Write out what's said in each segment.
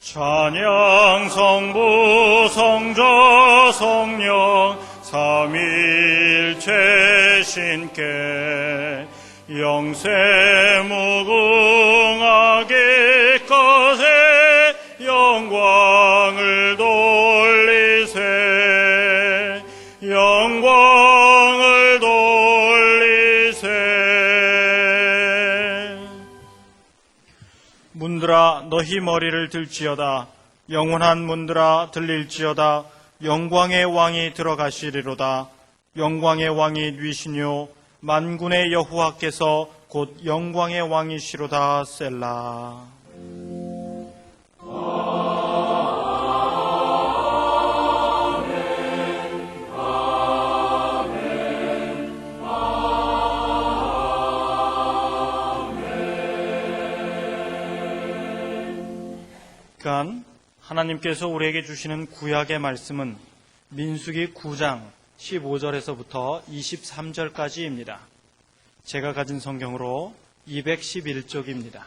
찬양 성부 성자 성령 삼위일체 신께 영세 무궁하게 것에 영광을 돌리세 영광을 돌리세. 문들아 너희 머리를 들지어다. 영원한 문들아 들릴지어다. 영광의 왕이 들어가시리로다. 영광의 왕이 뉘시뇨 만군의 여호와께서 곧 영광의 왕이시로다. 셀라. 그러니까 하나님께서 우리에게 주시는 구약의 말씀은 민수기 9장 15절에서부터 23절까지입니다. 제가 가진 성경으로 211쪽입니다.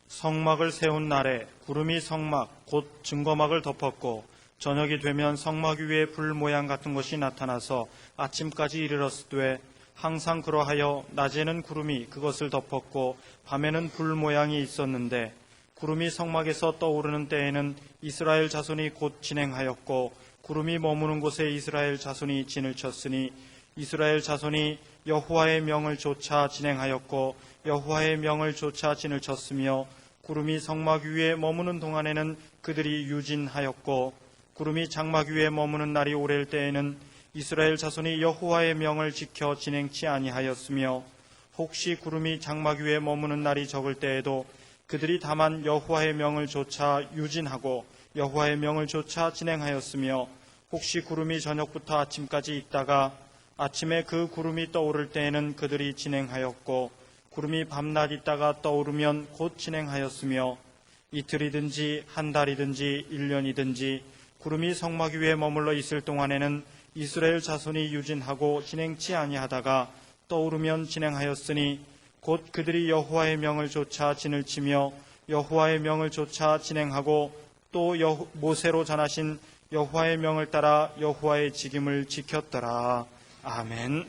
성막을 세운 날에 구름이 성막 곧 증거막을 덮었고 저녁이 되면 성막 위에 불 모양 같은 것이 나타나서 아침까지 이르렀으되 항상 그러하여 낮에는 구름이 그것을 덮었고 밤에는 불 모양이 있었는데 구름이 성막에서 떠오르는 때에는 이스라엘 자손이 곧 진행하였고 구름이 머무는 곳에 이스라엘 자손이 진을 쳤으니 이스라엘 자손이 여호와의 명을 좇아 진행하였고 여호와의 명을 좇아 진을 쳤으며 구름이 성막 위에 머무는 동안에는 그들이 유진하였고 구름이 장막 위에 머무는 날이 오래일 때에는 이스라엘 자손이 여호와의 명을 지켜 진행치 아니하였으며 혹시 구름이 장막 위에 머무는 날이 적을 때에도 그들이 다만 여호와의 명을 좇아 유진하고 여호와의 명을 좇아 진행하였으며 혹시 구름이 저녁부터 아침까지 있다가 아침에 그 구름이 떠오를 때에는 그들이 진행하였고 구름이 밤낮 있다가 떠오르면 곧 진행하였으며 이틀이든지 한 달이든지 1년이든지 구름이 성막 위에 머물러 있을 동안에는 이스라엘 자손이 유진하고 진행치 아니하다가 떠오르면 진행하였으니 곧 그들이 여호와의 명을 좇아 진을 치며 여호와의 명을 좇아 진행하고 또 모세로 전하신 여호와의 명을 따라 여호와의 직임을 지켰더라. 아멘.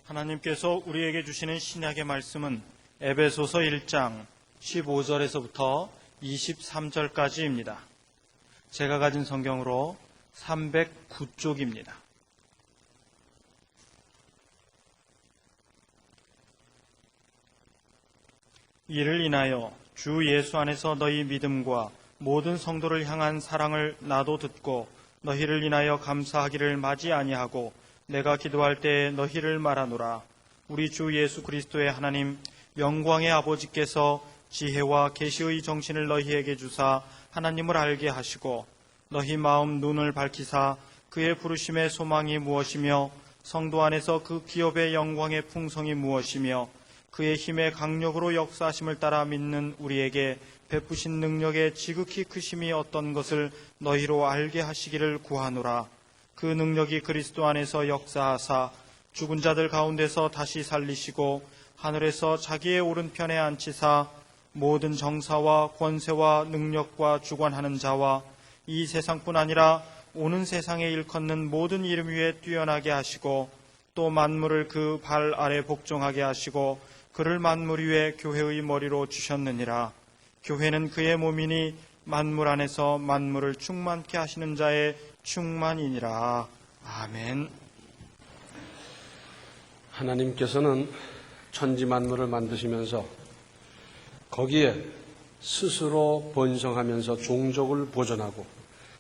하나님께서 우리에게 주시는 신약의 말씀은 에베소서 1장 15절에서부터 23절까지입니다. 제가 가진 성경으로 309쪽입니다. 이를 인하여 주 예수 안에서 너희 믿음과 모든 성도를 향한 사랑을 나도 듣고 너희를 인하여 감사하기를 마지 아니하고 내가 기도할 때에 너희를 말하노라. 우리 주 예수 그리스도의 하나님 영광의 아버지께서 지혜와 계시의 정신을 너희에게 주사 하나님을 알게 하시고 너희 마음 눈을 밝히사 그의 부르심의 소망이 무엇이며 성도 안에서 그 기업의 영광의 풍성이 무엇이며 그의 힘의 강력으로 역사하심을 따라 믿는 우리에게 베푸신 능력의 지극히 크심이 어떤 것을 너희로 알게 하시기를 구하노라. 그 능력이 그리스도 안에서 역사하사 죽은 자들 가운데서 다시 살리시고 하늘에서 자기의 오른편에 앉히사 모든 정사와 권세와 능력과 주관하는 자와 이 세상뿐 아니라 오는 세상에 일컫는 모든 이름 위에 뛰어나게 하시고 또 만물을 그 발 아래 복종하게 하시고 그를 만물 위에 교회의 머리로 주셨느니라. 교회는 그의 몸이니 만물 안에서 만물을 충만케 하시는 자의 충만이니라. 아멘. 하나님께서는 천지 만물을 만드시면서 거기에 스스로 번성하면서 종족을 보존하고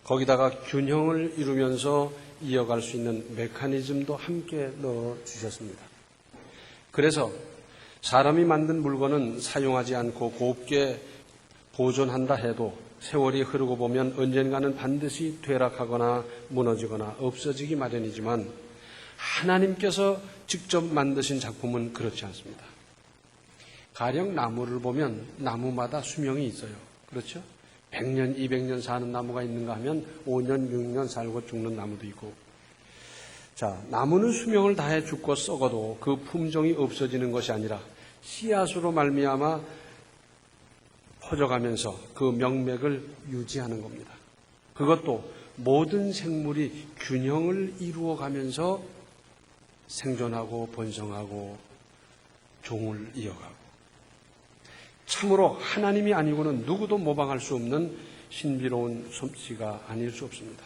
거기다가 균형을 이루면서 이어갈 수 있는 메커니즘도 함께 넣어주셨습니다. 그래서 사람이 만든 물건은 사용하지 않고 곱게 보존한다 해도 세월이 흐르고 보면 언젠가는 반드시 퇴락하거나 무너지거나 없어지기 마련이지만 하나님께서 직접 만드신 작품은 그렇지 않습니다. 가령 나무를 보면 나무마다 수명이 있어요. 그렇죠? 100년, 200년 사는 나무가 있는가 하면 5년, 6년 살고 죽는 나무도 있고. 자, 나무는 수명을 다해 죽고 썩어도 그 품종이 없어지는 것이 아니라 씨앗으로 말미암아 퍼져가면서 그 명맥을 유지하는 겁니다. 그것도 모든 생물이 균형을 이루어가면서 생존하고 번성하고 종을 이어가고, 참으로 하나님이 아니고는 누구도 모방할 수 없는 신비로운 솜씨가 아닐 수 없습니다.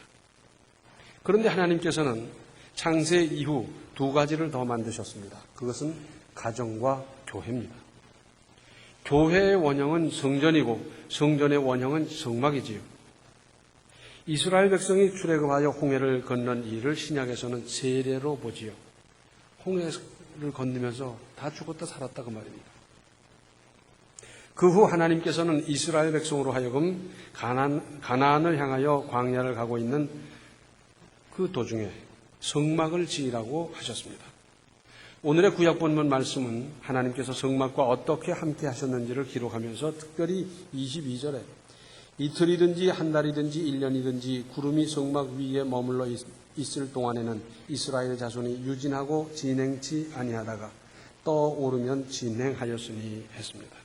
그런데 하나님께서는 창세 이후 두 가지를 더 만드셨습니다. 그것은 가정과 교회입니다. 교회의 원형은 성전이고 성전의 원형은 성막이지요. 이스라엘 백성이 출애굽하여 홍해를 건넌 일을 신약에서는 세례로 보지요. 홍해를 건너면서 다 죽었다 살았다 그 말입니다. 그 후 하나님께서는 이스라엘 백성으로 하여금 가나안을 향하여 광야를 가고 있는 그 도중에 성막을 지으라고 하셨습니다. 오늘의 구약 본문 말씀은 하나님께서 성막과 어떻게 함께 하셨는지를 기록하면서 특별히 22절에 이틀이든지 한 달이든지 1년이든지 구름이 성막 위에 머물러 있을 동안에는 이스라엘 자손이 유진하고 진행치 아니하다가 떠오르면 진행하였으니 했습니다.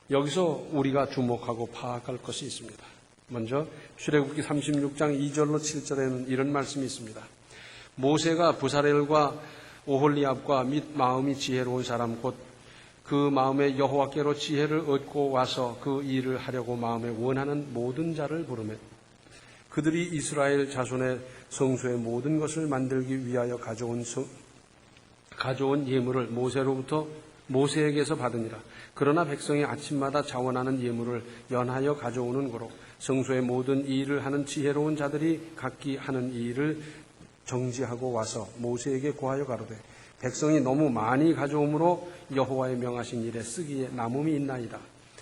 여기서 우리가 주목하고 파악할 것이 있습니다. 먼저 출애굽기 36장 2절로 7절에는 이런 말씀이 있습니다. 모세가 부사렐과 오홀리압과 및 마음이 지혜로운 사람 곧 그 마음에 여호와께로 지혜를 얻고 와서 그 일을 하려고 마음에 원하는 모든 자를 부르매 그들이 이스라엘 자손의 성소의 모든 것을 만들기 위하여 가져온 예물을 모세에게서 받으니라. 그러나 백성이 아침마다 자원하는 예물을 연하여 가져오는 고로 성소의 모든 일을 하는 지혜로운 자들이 각기 하는 일을 정지하고 와서 모세에게 고하여 가로되 백성이 너무 많이 가져오므로 여호와의 명하신 일에 쓰기에 남음이 있나이다.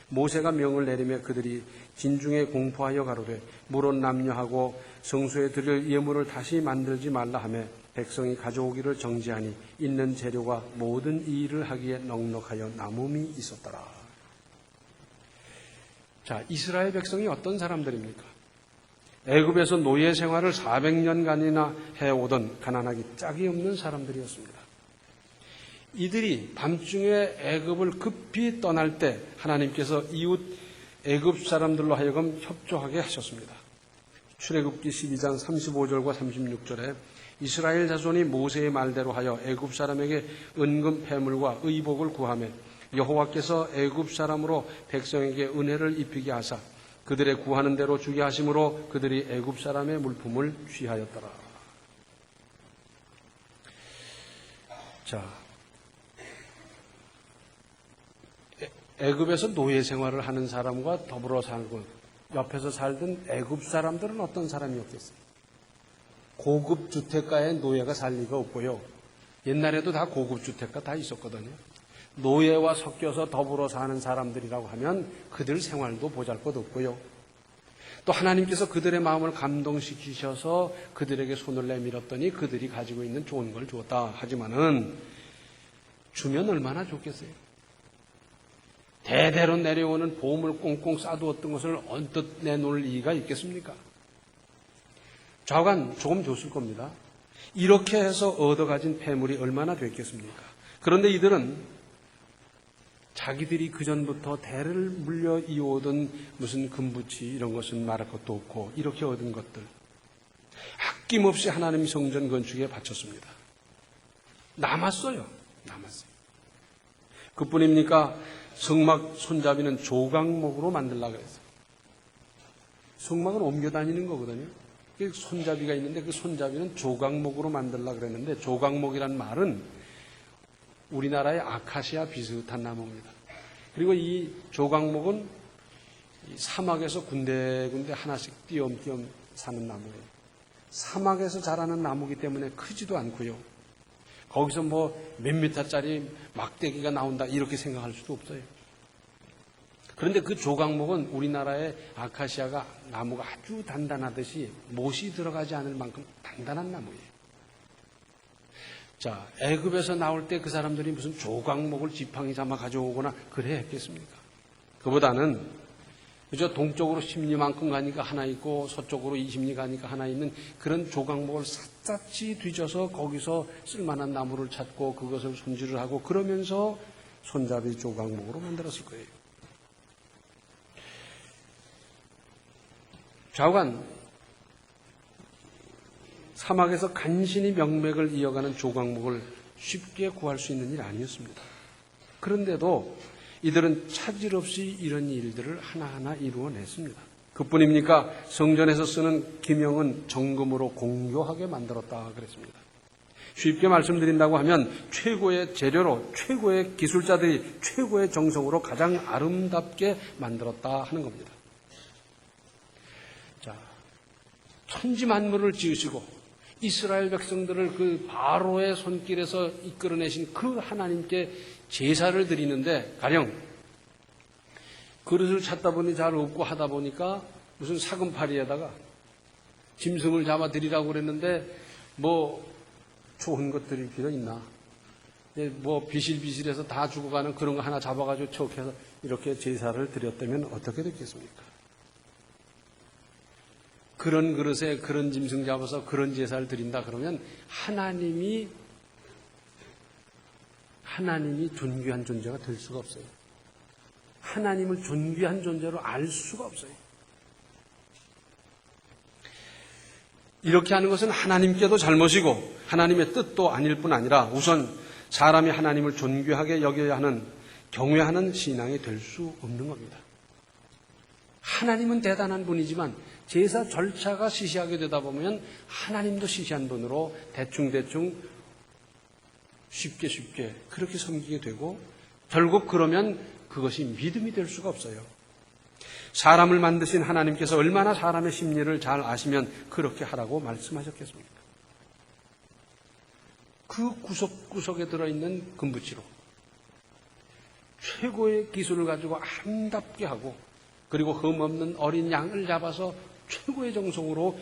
모세가 명을 내리며 그들이 진중에 공포하여 가로되 물은 남녀하고 성소에 드릴 예물을 다시 만들지 말라 하며 백성이 가져오기를 정지하니 있는 재료가 모든 이 일을 하기에 넉넉하여 남음이 있었더라. 자, 이스라엘 백성이 어떤 사람들입니까? 애굽에서 노예 생활을 400년간이나 해오던 가난하기 짝이 없는 사람들이었습니다. 이들이 밤중에 애굽을 급히 떠날 때 하나님께서 이웃 애굽 사람들로 하여금 협조하게 하셨습니다. 출애굽기 12장 35절과 36절에 이스라엘 자손이 모세의 말대로 하여 애굽 사람에게 은금 패물과 의복을 구하며 여호와께서 애굽 사람으로 백성에게 은혜를 입히게 하사 그들의 구하는 대로 주게 하심으로 그들이 애굽 사람의 물품을 취하였더라. 자, 애굽에서 노예 생활을 하는 사람과 더불어 살고 옆에서 살던 애굽 사람들은 어떤 사람이었겠어요? 고급 주택가에 노예가 살 리가 없고요. 옛날에도 다 고급 주택가 다 있었거든요. 노예와 섞여서 더불어 사는 사람들이라고 하면 그들 생활도 보잘것없고요. 또 하나님께서 그들의 마음을 감동시키셔서 그들에게 손을 내밀었더니 그들이 가지고 있는 좋은 걸 주었다. 하지만은 주면 얼마나 좋겠어요. 대대로 내려오는 보험을 꽁꽁 싸두었던 것을 언뜻 내놓을 이유가 있겠습니까? 좌우간 조금 줬을 겁니다. 이렇게 해서 얻어가진 폐물이 얼마나 됐겠습니까? 그런데 이들은 자기들이 그전부터 대를 물려 이어오던 무슨 금부치 이런 것은 말할 것도 없고 이렇게 얻은 것들 아낌없이 하나님 성전 건축에 바쳤습니다. 남았어요. 그뿐입니까? 성막 손잡이는 조각목으로 만들려고 그랬어요. 성막은 옮겨 다니는 거거든요. 손잡이가 있는데 그 손잡이는 조각목으로 만들려고 그랬는데 조각목이란 말은 우리나라의 아카시아 비슷한 나무입니다. 그리고 이 조각목은 사막에서 군데군데 하나씩 띄엄띄엄 사는 나무예요. 사막에서 자라는 나무이기 때문에 크지도 않고요. 거기서 뭐 몇 미터짜리 막대기가 나온다 이렇게 생각할 수도 없어요. 그런데 그 조각목은 우리나라의 아카시아가 나무가 아주 단단하듯이 못이 들어가지 않을 만큼 단단한 나무예요. 자, 애굽에서 나올 때 그 사람들이 무슨 조각목을 지팡이 삼아 가져오거나 그래 했겠습니까? 그보다는 그저 동쪽으로 10리만큼 가니까 하나 있고 서쪽으로 20리 가니까 하나 있는 그런 조각목을 샅샅이 뒤져서 거기서 쓸만한 나무를 찾고 그것을 손질을 하고 그러면서 손잡이 조각목으로 만들었을 거예요. 좌우간 사막에서 간신히 명맥을 이어가는 조각목을 쉽게 구할 수 있는 일이 아니었습니다. 그런데도 이들은 차질 없이 이런 일들을 하나하나 이루어냈습니다. 그뿐입니까? 성전에서 쓰는 기명은 정금으로 공교하게 만들었다 그랬습니다. 쉽게 말씀드린다고 하면 최고의 재료로 최고의 기술자들이 최고의 정성으로 가장 아름답게 만들었다 하는 겁니다. 자, 천지만물을 지으시고 이스라엘 백성들을 그 바로의 손길에서 이끌어내신 그 하나님께 제사를 드리는데 가령 그릇을 찾다 보니 잘 없고 하다 보니까 무슨 사금파리에다가 짐승을 잡아 드리라고 그랬는데 뭐 좋은 것들이 필요 있나? 뭐 비실비실해서 다 죽어가는 그런 거 하나 잡아가지고 척해서 이렇게 제사를 드렸다면 어떻게 됐겠습니까? 그런 그릇에 그런 짐승 잡아서 그런 제사를 드린다 그러면 하나님이 존귀한 존재가 될 수가 없어요. 하나님을 존귀한 존재로 알 수가 없어요. 이렇게 하는 것은 하나님께도 잘못이고 하나님의 뜻도 아닐 뿐 아니라 우선 사람이 하나님을 존귀하게 여겨야 하는 경외하는 신앙이 될 수 없는 겁니다. 하나님은 대단한 분이지만 제사 절차가 시시하게 되다 보면 하나님도 시시한 분으로 대충대충 쉽게 그렇게 섬기게 되고 결국 그러면 그것이 믿음이 될 수가 없어요. 사람을 만드신 하나님께서 얼마나 사람의 심리를 잘 아시면 그렇게 하라고 말씀하셨겠습니까? 그 구석구석에 들어있는 금붙이로 최고의 기술을 가지고 아름답게 하고 그리고 흠없는 어린 양을 잡아서 최고의 정성으로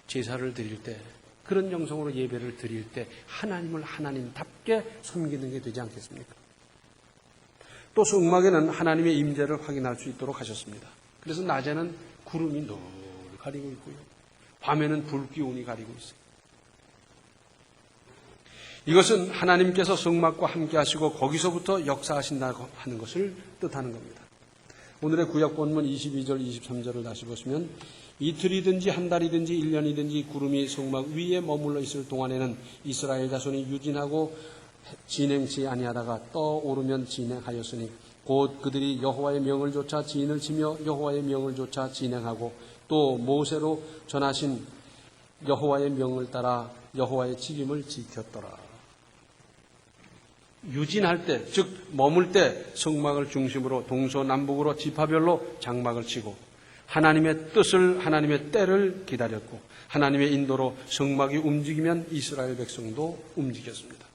제사를 드릴 때 그런 정성으로 예배를 드릴 때 하나님을 하나님답게 섬기는 게 되지 않겠습니까? 또 성막에는 하나님의 임재를 확인할 수 있도록 하셨습니다. 그래서 낮에는 구름이 늘 가리고 있고요. 밤에는 불기운이 가리고 있어요. 이것은 하나님께서 성막과 함께 하시고 거기서부터 역사하신다고 하는 것을 뜻하는 겁니다. 오늘의 구약 본문 22절 23절을 다시 보시면 이틀이든지 한 달이든지 1년이든지 구름이 성막 위에 머물러 있을 동안에는 이스라엘 자손이 유진하고 진행치 아니하다가 떠오르면 진행하였으니 곧 그들이 여호와의 명을 조차 지인을 치며 여호와의 명을 조차 진행하고 또 모세로 전하신 여호와의 명을 따라 여호와의 책임을 지켰더라. 유진할 때, 즉 머물 때 성막을 중심으로 동서남북으로 지파별로 장막을 치고 하나님의 뜻을 하나님의 때를 기다렸고 하나님의 인도로 성막이 움직이면 이스라엘 백성도 움직였습니다.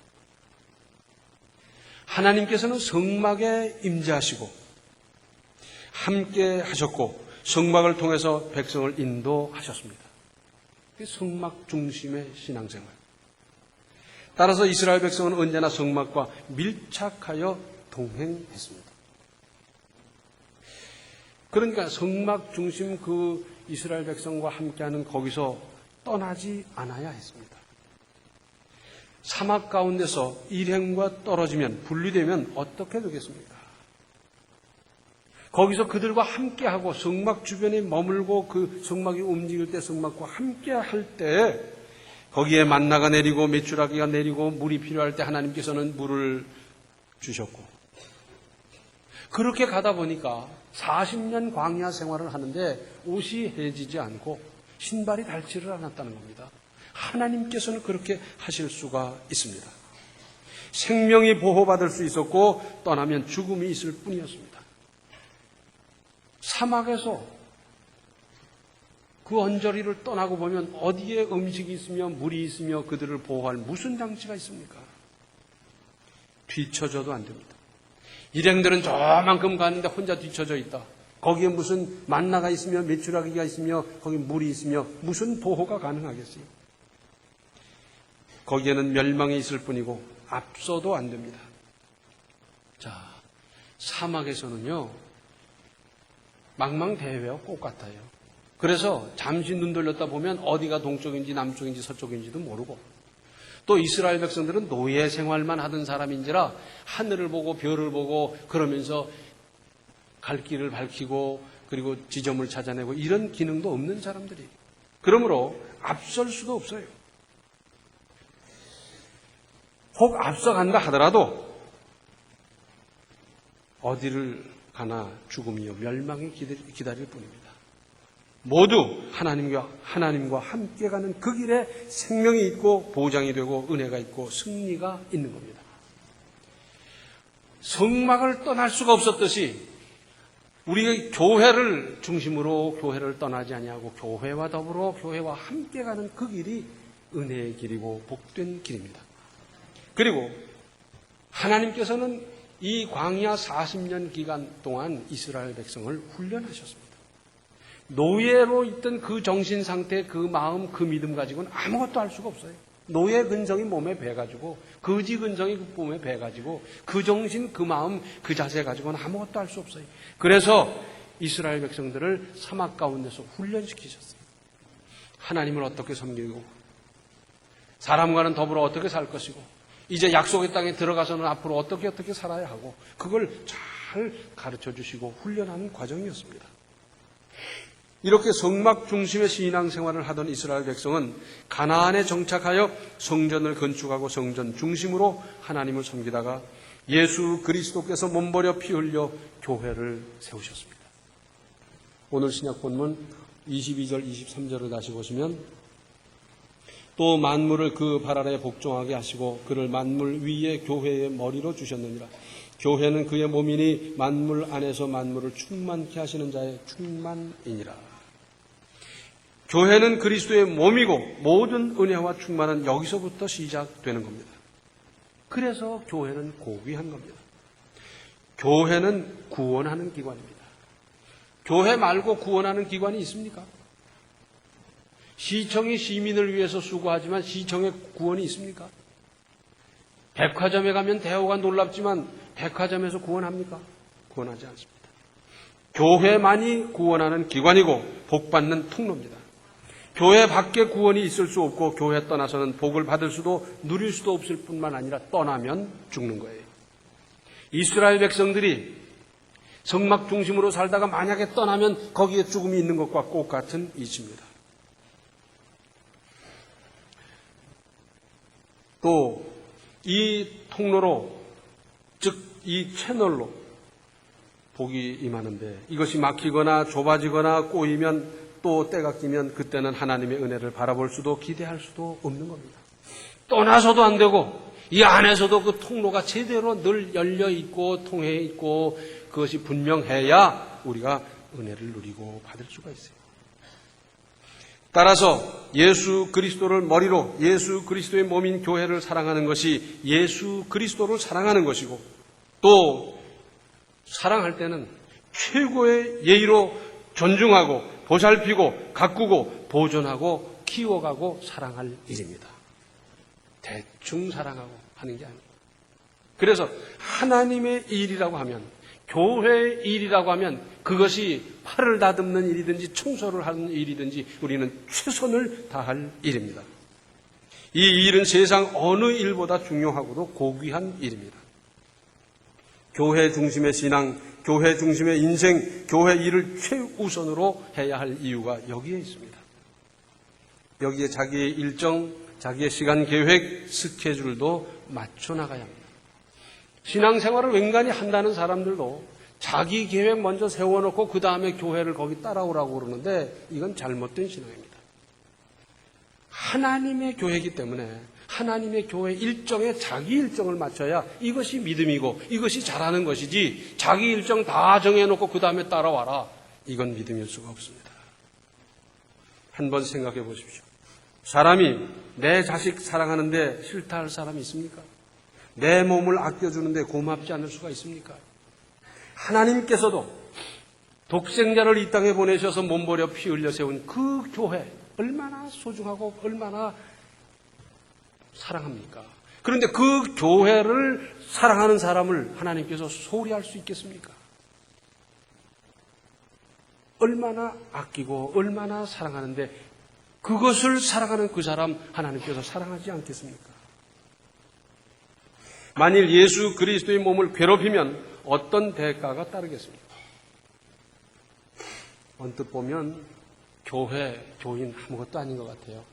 하나님께서는 성막에 임재하시고 함께 하셨고 성막을 통해서 백성을 인도하셨습니다. 성막 중심의 신앙생활. 따라서 이스라엘 백성은 언제나 성막과 밀착하여 동행했습니다. 그러니까 성막 중심 그 이스라엘 백성과 함께하는 거기서 떠나지 않아야 했습니다. 사막 가운데서 일행과 떨어지면 분리되면 어떻게 되겠습니까? 거기서 그들과 함께하고 성막 주변에 머물고 그 성막이 움직일 때 성막과 함께할 때 거기에 만나가 내리고 메추라기가 내리고 물이 필요할 때 하나님께서는 물을 주셨고 그렇게 가다 보니까 40년 광야 생활을 하는데 옷이 해지지 않고 신발이 닳지를 않았다는 겁니다. 하나님께서는 그렇게 하실 수가 있습니다. 생명이 보호받을 수 있었고 떠나면 죽음이 있을 뿐이었습니다. 사막에서 그 언저리를 떠나고 보면 어디에 음식이 있으며 물이 있으며 그들을 보호할 무슨 장치가 있습니까? 뒤처져도 안 됩니다. 일행들은 저만큼 가는데 혼자 뒤쳐져 있다. 거기에 무슨 만나가 있으며 메추라기가 있으며 거기 물이 있으며 무슨 보호가 가능하겠어요? 거기에는 멸망이 있을 뿐이고 앞서도 안 됩니다. 자, 사막에서는요, 망망대해와 똑같아요. 그래서 잠시 눈 돌렸다 보면 어디가 동쪽인지 남쪽인지 서쪽인지도 모르고, 또 이스라엘 백성들은 노예 생활만 하던 사람인지라 하늘을 보고 별을 보고 그러면서 갈 길을 밝히고 그리고 지점을 찾아내고 이런 기능도 없는 사람들이, 그러므로 앞설 수도 없어요. 혹 앞서간다 하더라도 어디를 가나 죽음이요 멸망이 기다릴 뿐입니다. 모두 하나님과 함께 가는 그 길에 생명이 있고 보장이 되고 은혜가 있고 승리가 있는 겁니다. 성막을 떠날 수가 없었듯이 우리가 교회를 중심으로 교회를 떠나지 아니하고 교회와 더불어 교회와 함께 가는 그 길이 은혜의 길이고 복된 길입니다. 그리고 하나님께서는 이 광야 40년 기간 동안 이스라엘 백성을 훈련하셨습니다. 노예로 있던 그 정신 상태, 그 마음, 그 믿음 가지고는 아무것도 할 수가 없어요. 노예 근성이 몸에 배가지고, 거지 근성이 몸에 배가지고, 그 정신, 그 마음, 그 자세 가지고는 아무것도 할 수 없어요. 그래서 이스라엘 백성들을 사막 가운데서 훈련시키셨어요. 하나님을 어떻게 섬기고, 사람과는 더불어 어떻게 살 것이고, 이제 약속의 땅에 들어가서는 앞으로 어떻게 살아야 하고, 그걸 잘 가르쳐 주시고 훈련하는 과정이었습니다. 이렇게 성막 중심의 신앙생활을 하던 이스라엘 백성은 가나안에 정착하여 성전을 건축하고 성전 중심으로 하나님을 섬기다가 예수 그리스도께서 몸버려 피 흘려 교회를 세우셨습니다. 오늘 신약 본문 22절 23절을 다시 보시면, 또 만물을 그 발 아래 복종하게 하시고 그를 만물 위에 교회의 머리로 주셨느니라. 교회는 그의 몸이니 만물 안에서 만물을 충만케 하시는 자의 충만이니라. 교회는 그리스도의 몸이고 모든 은혜와 충만은 여기서부터 시작되는 겁니다. 그래서 교회는 고귀한 겁니다. 교회는 구원하는 기관입니다. 교회 말고 구원하는 기관이 있습니까? 시청이 시민을 위해서 수고하지만 시청에 구원이 있습니까? 백화점에 가면 대우가 놀랍지만 백화점에서 구원합니까? 구원하지 않습니다. 교회만이 구원하는 기관이고 복받는 통로입니다. 교회 밖에 구원이 있을 수 없고 교회 떠나서는 복을 받을 수도 누릴 수도 없을 뿐만 아니라 떠나면 죽는 거예요. 이스라엘 백성들이 성막 중심으로 살다가 만약에 떠나면 거기에 죽음이 있는 것과 똑같은 이치입니다. 또 이 통로로, 즉 이 채널로 복이 임하는데 이것이 막히거나 좁아지거나 꼬이면 또 때가 끼면 그때는 하나님의 은혜를 바라볼 수도 기대할 수도 없는 겁니다. 떠나서도 안 되고 이 안에서도 그 통로가 제대로 늘 열려 있고 통해 있고 그것이 분명해야 우리가 은혜를 누리고 받을 수가 있어요. 따라서 예수 그리스도를 머리로 예수 그리스도의 몸인 교회를 사랑하는 것이 예수 그리스도를 사랑하는 것이고, 또 사랑할 때는 최고의 예의로 존중하고 보살피고 가꾸고 보존하고 키워가고 사랑할 일입니다. 대충 사랑하고 하는 게 아니에요. 그래서 하나님의 일이라고 하면, 교회의 일이라고 하면 그것이 팔을 다듬는 일이든지 청소를 하는 일이든지 우리는 최선을 다할 일입니다. 이 일은 세상 어느 일보다 중요하고도 고귀한 일입니다. 교회 중심의 신앙, 교회 중심의 인생, 교회 일을 최우선으로 해야 할 이유가 여기에 있습니다. 여기에 자기의 일정, 자기의 시간 계획, 스케줄도 맞춰 나가야 합니다. 신앙생활을 웬간히 한다는 사람들도 자기 계획 먼저 세워놓고 그 다음에 교회를 거기 따라오라고 그러는데 이건 잘못된 신앙입니다. 하나님의 교회이기 때문에 하나님의 교회 일정에 자기 일정을 맞춰야 이것이 믿음이고 이것이 잘하는 것이지, 자기 일정 다 정해놓고 그 다음에 따라와라, 이건 믿음일 수가 없습니다. 한번 생각해 보십시오. 사람이 내 자식 사랑하는데 싫다 할 사람이 있습니까? 내 몸을 아껴주는데 고맙지 않을 수가 있습니까? 하나님께서도 독생자를 이 땅에 보내셔서 몸버려 피 흘려 세운 그 교회 얼마나 소중하고 얼마나 사랑합니까? 그런데 그 교회를 사랑하는 사람을 하나님께서 소홀히 할 수 있겠습니까? 얼마나 아끼고 얼마나 사랑하는데 그것을 사랑하는 그 사람 하나님께서 사랑하지 않겠습니까? 만일 예수 그리스도의 몸을 괴롭히면 어떤 대가가 따르겠습니까? 언뜻 보면 교회, 교인 아무것도 아닌 것 같아요.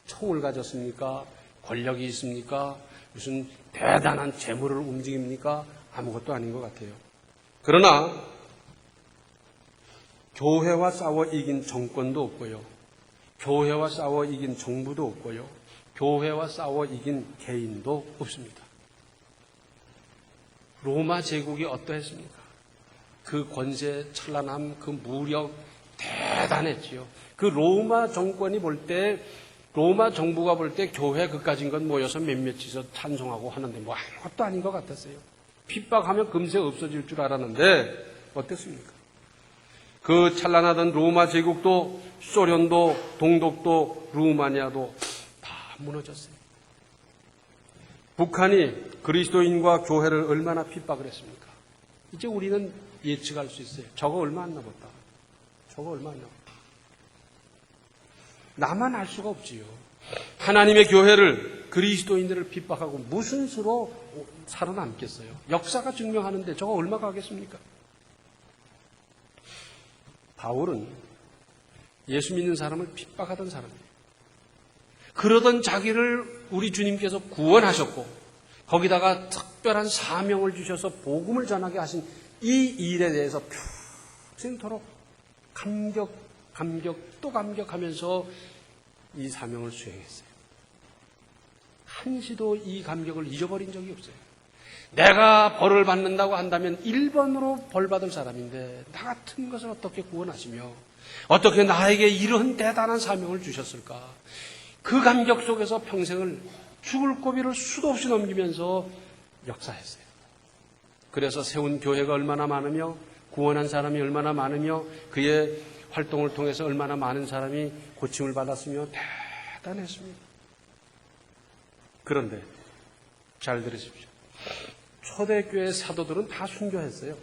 총을 가졌습니까? 권력이 있습니까? 무슨 대단한 재물을 움직입니까? 아무것도 아닌 것 같아요. 그러나 교회와 싸워 이긴 정권도 없고요. 교회와 싸워 이긴 정부도 없고요. 교회와 싸워 이긴 개인도 없습니다. 로마 제국이 어떠했습니까? 그 권세, 찬란함, 그 무력 대단했지요. 그 로마 정권이 볼 때, 로마 정부가 볼 때 교회 그까진 건 모여서 몇몇이서 찬송하고 하는데 뭐 아무것도 아닌 것 같았어요. 핍박하면 금세 없어질 줄 알았는데 어땠습니까? 그 찬란하던 로마 제국도 소련도 동독도 루마니아도 다 무너졌어요. 북한이 그리스도인과 교회를 얼마나 핍박을 했습니까? 이제 우리는 예측할 수 있어요. 저거 얼마 안 남았다. 저거 얼마 안 남았다. 나만 알 수가 없지요. 하나님의 교회를 그리스도인들을 핍박하고 무슨 수로 살아남겠어요? 역사가 증명하는데 저거 얼마 가겠습니까? 바울은 예수 믿는 사람을 핍박하던 사람이에요. 그러던 자기를 우리 주님께서 구원하셨고 거기다가 특별한 사명을 주셔서 복음을 전하게 하신 이 일에 대해서 평생토록 감격 또 감격하면서 이 사명을 수행했어요. 한시도 이 감격을 잊어버린 적이 없어요. 내가 벌을 받는다고 한다면 1번으로 벌 받을 사람인데 나 같은 것을 어떻게 구원하시며 어떻게 나에게 이런 대단한 사명을 주셨을까? 그 감격 속에서 평생을 죽을 고비를 수도 없이 넘기면서 역사했어요. 그래서 세운 교회가 얼마나 많으며 구원한 사람이 얼마나 많으며 그의 활동을 통해서 얼마나 많은 사람이 고침을 받았으며 대단했습니다. 그런데 잘 들으십시오. 초대교회 사도들은 다 순교했어요.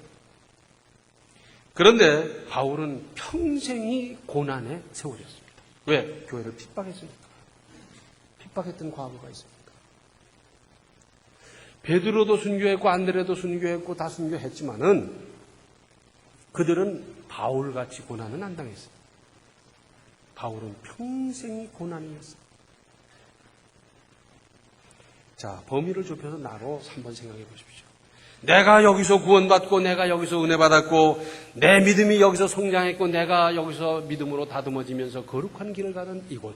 그런데 바울은 평생이 고난에 세워졌습니다. 왜? 교회를 핍박했습니까? 핍박했던 과거가 있습니까? 베드로도 순교했고 안드레도 순교했고 다 순교했지만은 그들은 바울같이 고난은 안 당했어요. 바울은 평생이 고난이었어요. 자, 범위를 좁혀서 나로 한번 생각해 보십시오. 내가 여기서 구원받고 내가 여기서 은혜 받았고 내 믿음이 여기서 성장했고 내가 여기서 믿음으로 다듬어지면서 거룩한 길을 가는 이곳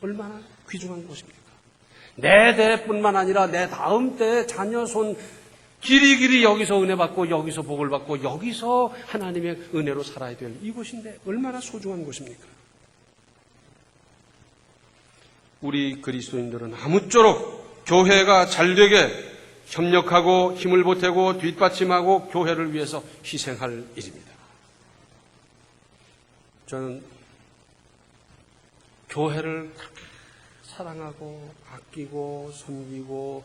얼마나 귀중한 곳입니까? 내 대뿐만 아니라 내 다음 때 자녀 손 길이길이 여기서 은혜 받고 여기서 복을 받고 여기서 하나님의 은혜로 살아야 될 이곳인데 얼마나 소중한 곳입니까? 우리 그리스도인들은 아무쪼록 교회가 잘되게 협력하고 힘을 보태고 뒷받침하고 교회를 위해서 희생할 일입니다. 저는 교회를 사랑하고 아끼고 섬기고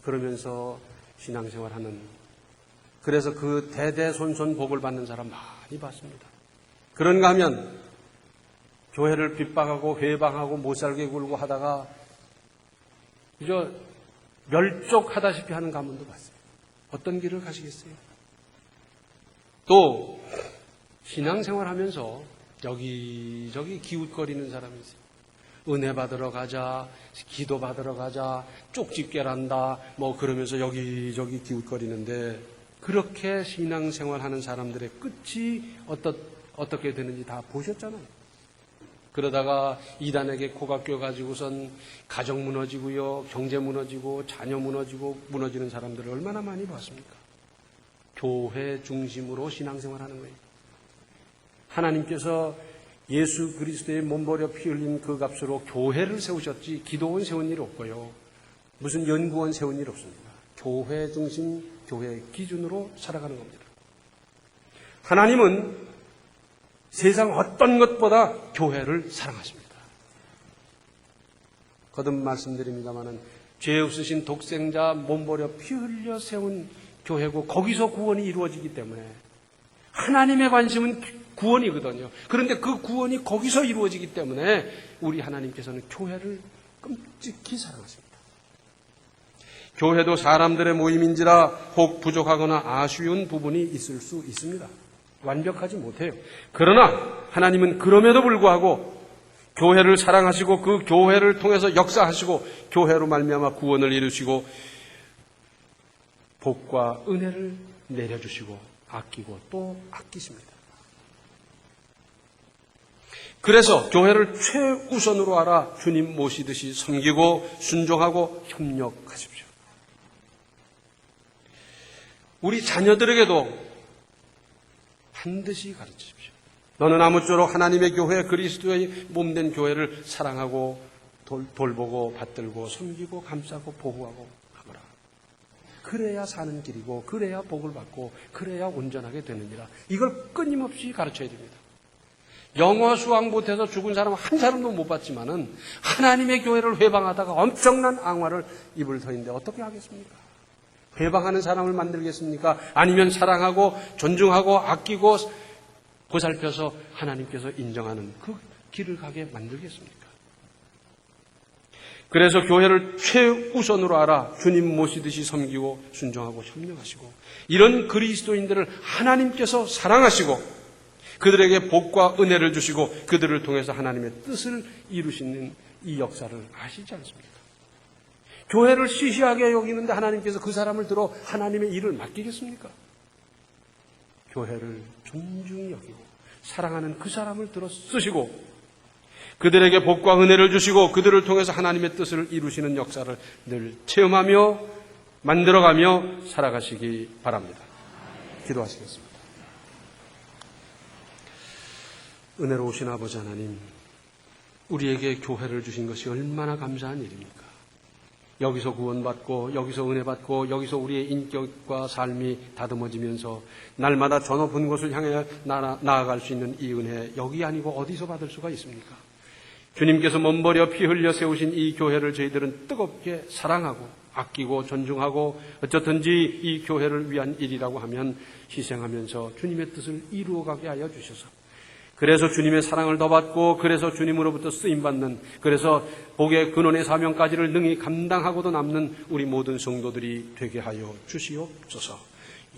그러면서 신앙생활하는 그래서 그 대대손손 복을 받는 사람 많이 봤습니다. 그런가 하면 교회를 핍박하고 회방하고 못살게 굴고 하다가 그저 멸족하다시피 하는 가문도 봤어요. 어떤 길을 가시겠어요? 또 신앙생활하면서 여기저기 기웃거리는 사람이 있어요. 은혜 받으러 가자, 기도 받으러 가자, 쪽집게란다, 뭐 그러면서 여기저기 기웃거리는데 그렇게 신앙생활하는 사람들의 끝이 어떻게 되는지 다 보셨잖아요. 그러다가 이단에게 코가 껴가지고선 가정 무너지고요, 경제 무너지고, 자녀 무너지고, 무너지는 사람들을 얼마나 많이 봤습니까? 교회 중심으로 신앙생활하는 거예요. 하나님께서 예수 그리스도의 몸버려 피 흘린 그 값으로 교회를 세우셨지 기도원 세운 일 없고요. 무슨 연구원 세운 일 없습니다. 교회 중심, 교회 기준으로 살아가는 겁니다. 하나님은 세상 어떤 것보다 교회를 사랑하십니다. 거듭 말씀드립니다마는 죄 없으신 독생자 몸버려 피 흘려 세운 교회고 거기서 구원이 이루어지기 때문에 하나님의 관심은 구원이거든요. 그런데 그 구원이 거기서 이루어지기 때문에 우리 하나님께서는 교회를 끔찍히 사랑하십니다. 교회도 사람들의 모임인지라 혹 부족하거나 아쉬운 부분이 있을 수 있습니다. 완벽하지 못해요. 그러나 하나님은 그럼에도 불구하고 교회를 사랑하시고 그 교회를 통해서 역사하시고 교회로 말미암아 구원을 이루시고 복과 은혜를 내려주시고 아끼고 또 아끼십니다. 그래서 교회를 최우선으로 알아 주님 모시듯이 섬기고 순종하고 협력하십시오. 우리 자녀들에게도 반드시 가르치십시오. 너는 아무쪼록 하나님의 교회 그리스도의 몸된 교회를 사랑하고 돌보고 받들고 섬기고 감싸고 보호하고 하거라. 그래야 사는 길이고 그래야 복을 받고 그래야 온전하게 되느니라. 이걸 끊임없이 가르쳐야 됩니다. 영어 수학 못해서 죽은 사람 한 사람도 못 봤지만은 하나님의 교회를 회방하다가 엄청난 앙화를 입을 터인데 어떻게 하겠습니까? 회방하는 사람을 만들겠습니까? 아니면 사랑하고 존중하고 아끼고 보살펴서 하나님께서 인정하는 그 길을 가게 만들겠습니까? 그래서 교회를 최우선으로 알아 주님 모시듯이 섬기고 순종하고 협력하시고 이런 그리스도인들을 하나님께서 사랑하시고 그들에게 복과 은혜를 주시고 그들을 통해서 하나님의 뜻을 이루시는 이 역사를 아시지 않습니까? 교회를 시시하게 여기는데 하나님께서 그 사람을 들어 하나님의 일을 맡기겠습니까? 교회를 존중히 여기고 사랑하는 그 사람을 들어 쓰시고 그들에게 복과 은혜를 주시고 그들을 통해서 하나님의 뜻을 이루시는 역사를 늘 체험하며 만들어가며 살아가시기 바랍니다. 기도하시겠습니다. 은혜로우신 아버지 하나님, 우리에게 교회를 주신 것이 얼마나 감사한 일입니까? 여기서 구원받고 여기서 은혜받고 여기서 우리의 인격과 삶이 다듬어지면서 날마다 저 높은 곳을 향해 나아갈 수 있는 이 은혜 여기 아니고 어디서 받을 수가 있습니까? 주님께서 몸버려 피 흘려 세우신 이 교회를 저희들은 뜨겁게 사랑하고 아끼고 존중하고 어쨌든지 이 교회를 위한 일이라고 하면 희생하면서 주님의 뜻을 이루어가게 하여 주셔서 그래서 주님의 사랑을 더 받고 그래서 주님으로부터 쓰임받는 그래서 복의 근원의 사명까지를 능히 감당하고도 남는 우리 모든 성도들이 되게 하여 주시옵소서.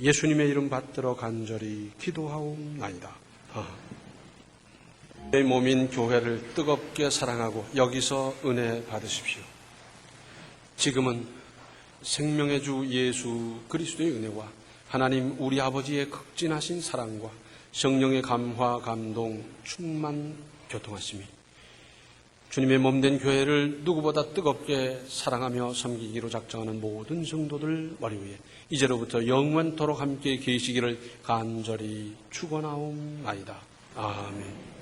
예수님의 이름 받들어 간절히 기도하옵나이다. 내 몸인 교회를 뜨겁게 사랑하고 여기서 은혜 받으십시오. 지금은 생명의 주 예수 그리스도의 은혜와 하나님 우리 아버지의 극진하신 사랑과 성령의 감화, 감동, 충만, 교통하심이 주님의 몸된 교회를 누구보다 뜨겁게 사랑하며 섬기기로 작정하는 모든 성도들 머리 위에 이제로부터 영원토록 함께 계시기를 간절히 축원하옵나이다. 아멘.